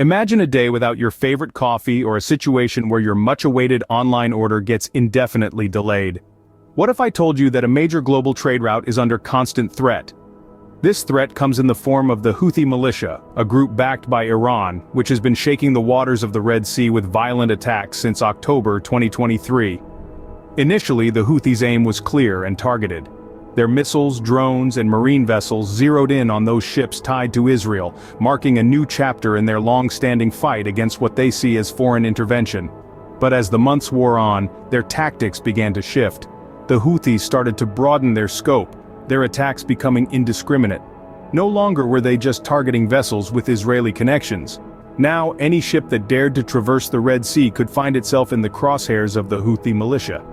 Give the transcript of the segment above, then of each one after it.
Imagine a day without your favorite coffee or a situation where your much-awaited online order gets indefinitely delayed. What if I told you that a major global trade route is under constant threat? This threat comes in the form of the Houthi militia, a group backed by Iran, which has been shaking the waters of the Red Sea with violent attacks since October 2023. Initially, the Houthis' aim was clear and targeted. Their missiles, drones, and marine vessels zeroed in on those ships tied to Israel, marking a new chapter in their long-standing fight against what they see as foreign intervention. But as the months wore on, their tactics began to shift. The Houthis started to broaden their scope, their attacks becoming indiscriminate. No longer were they just targeting vessels with Israeli connections. Now, any ship that dared to traverse the Red Sea could find itself in the crosshairs of the Houthi militia.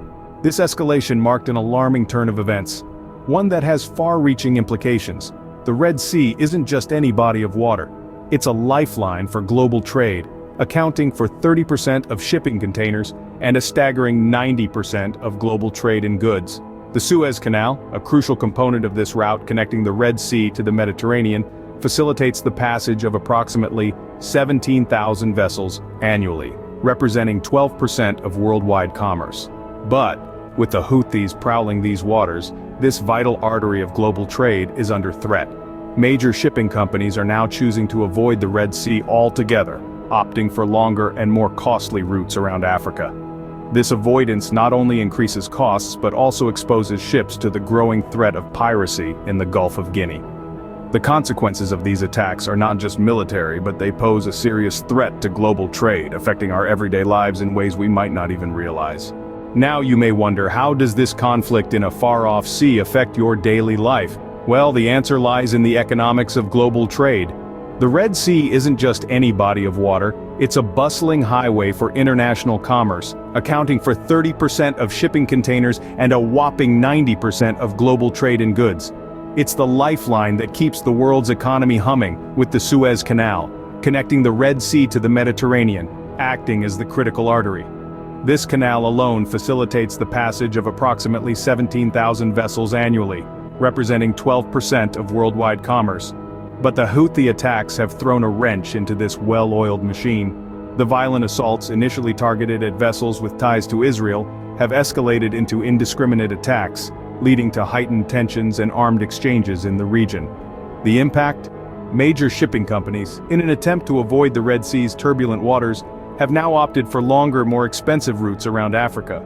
This escalation marked an alarming turn of events, one that has far-reaching implications. The Red Sea isn't just any body of water. It's a lifeline for global trade, accounting for 30% of shipping containers and a staggering 90% of global trade in goods. The Suez Canal, a crucial component of this route connecting the Red Sea to the Mediterranean, facilitates the passage of approximately 17,000 vessels annually, representing 12% of worldwide commerce. But, with the Houthis prowling these waters, this vital artery of global trade is under threat. Major shipping companies are now choosing to avoid the Red Sea altogether, opting for longer and more costly routes around Africa. This avoidance not only increases costs but also exposes ships to the growing threat of piracy in the Gulf of Guinea. The consequences of these attacks are not just military, but they pose a serious threat to global trade, affecting our everyday lives in ways we might not even realize. Now you may wonder, how does this conflict in a far-off sea affect your daily life? Well, the answer lies in the economics of global trade. The Red Sea isn't just any body of water, it's a bustling highway for international commerce, accounting for 30% of shipping containers and a whopping 90% of global trade in goods. It's the lifeline that keeps the world's economy humming, with the Suez Canal, connecting the Red Sea to the Mediterranean, acting as the critical artery. This canal alone facilitates the passage of approximately 17,000 vessels annually, representing 12% of worldwide commerce. But the Houthi attacks have thrown a wrench into this well-oiled machine. The violent assaults initially targeted at vessels with ties to Israel have escalated into indiscriminate attacks, leading to heightened tensions and armed exchanges in the region. The impact? Major shipping companies, in an attempt to avoid the Red Sea's turbulent waters, have now opted for longer, more expensive routes around Africa.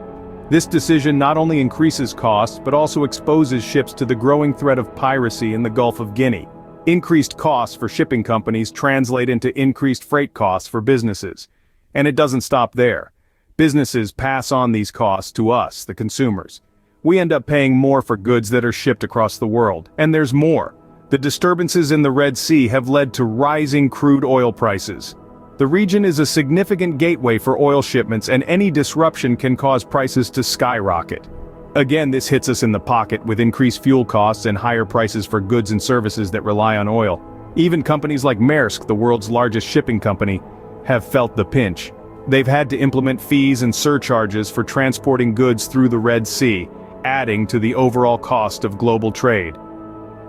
This decision not only increases costs but also exposes ships to the growing threat of piracy in the Gulf of Guinea. Increased costs for shipping companies translate into increased freight costs for businesses. And it doesn't stop there. Businesses pass on these costs to us, the consumers. We end up paying more for goods that are shipped across the world. And there's more. The disturbances in the Red Sea have led to rising crude oil prices. The region is a significant gateway for oil shipments, and any disruption can cause prices to skyrocket. Again, this hits us in the pocket with increased fuel costs and higher prices for goods and services that rely on oil. Even companies like Maersk, the world's largest shipping company, have felt the pinch. They've had to implement fees and surcharges for transporting goods through the Red Sea, adding to the overall cost of global trade.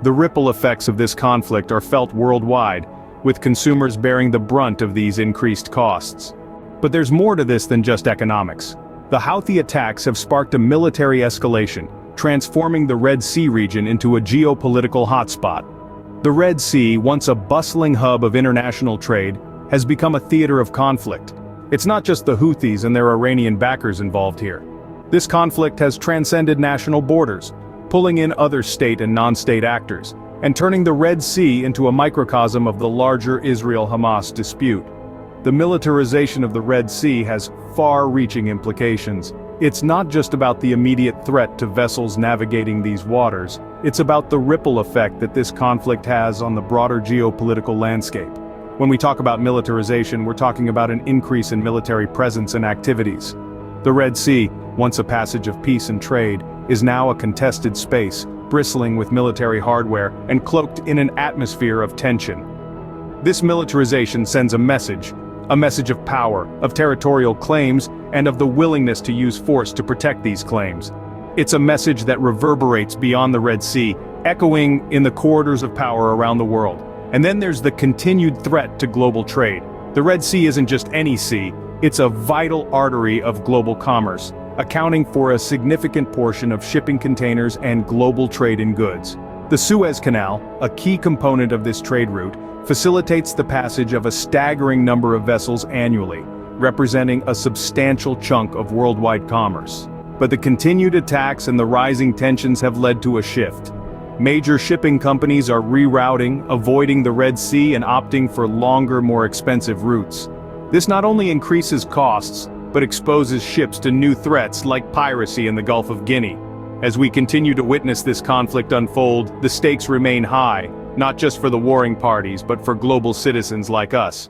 The ripple effects of this conflict are felt worldwide, with consumers bearing the brunt of these increased costs. But there's more to this than just economics. The Houthi attacks have sparked a military escalation, transforming the Red Sea region into a geopolitical hotspot. The Red Sea, once a bustling hub of international trade, has become a theater of conflict. It's not just the Houthis and their Iranian backers involved here. This conflict has transcended national borders, pulling in other state and non-state actors, and turning the Red Sea into a microcosm of the larger Israel-Hamas dispute. The militarization of the Red Sea has far-reaching implications. It's not just about the immediate threat to vessels navigating these waters, it's about the ripple effect that this conflict has on the broader geopolitical landscape. When we talk about militarization, we're talking about an increase in military presence and activities. The Red Sea, once a passage of peace and trade, is now a contested space, bristling with military hardware and cloaked in an atmosphere of tension. This militarization sends a message of power, of territorial claims, and of the willingness to use force to protect these claims. It's a message that reverberates beyond the Red Sea, echoing in the corridors of power around the world. And then there's the continued threat to global trade. The Red Sea isn't just any sea, it's a vital artery of global commerce, accounting for a significant portion of shipping containers and global trade in goods. The Suez Canal, a key component of this trade route, facilitates the passage of a staggering number of vessels annually, representing a substantial chunk of worldwide commerce. But the continued attacks and the rising tensions have led to a shift. Major shipping companies are rerouting, avoiding the Red Sea and opting for longer, more expensive routes. This not only increases costs, but exposes ships to new threats like piracy in the Gulf of Guinea. As we continue to witness this conflict unfold, the stakes remain high, not just for the warring parties but for global citizens like us.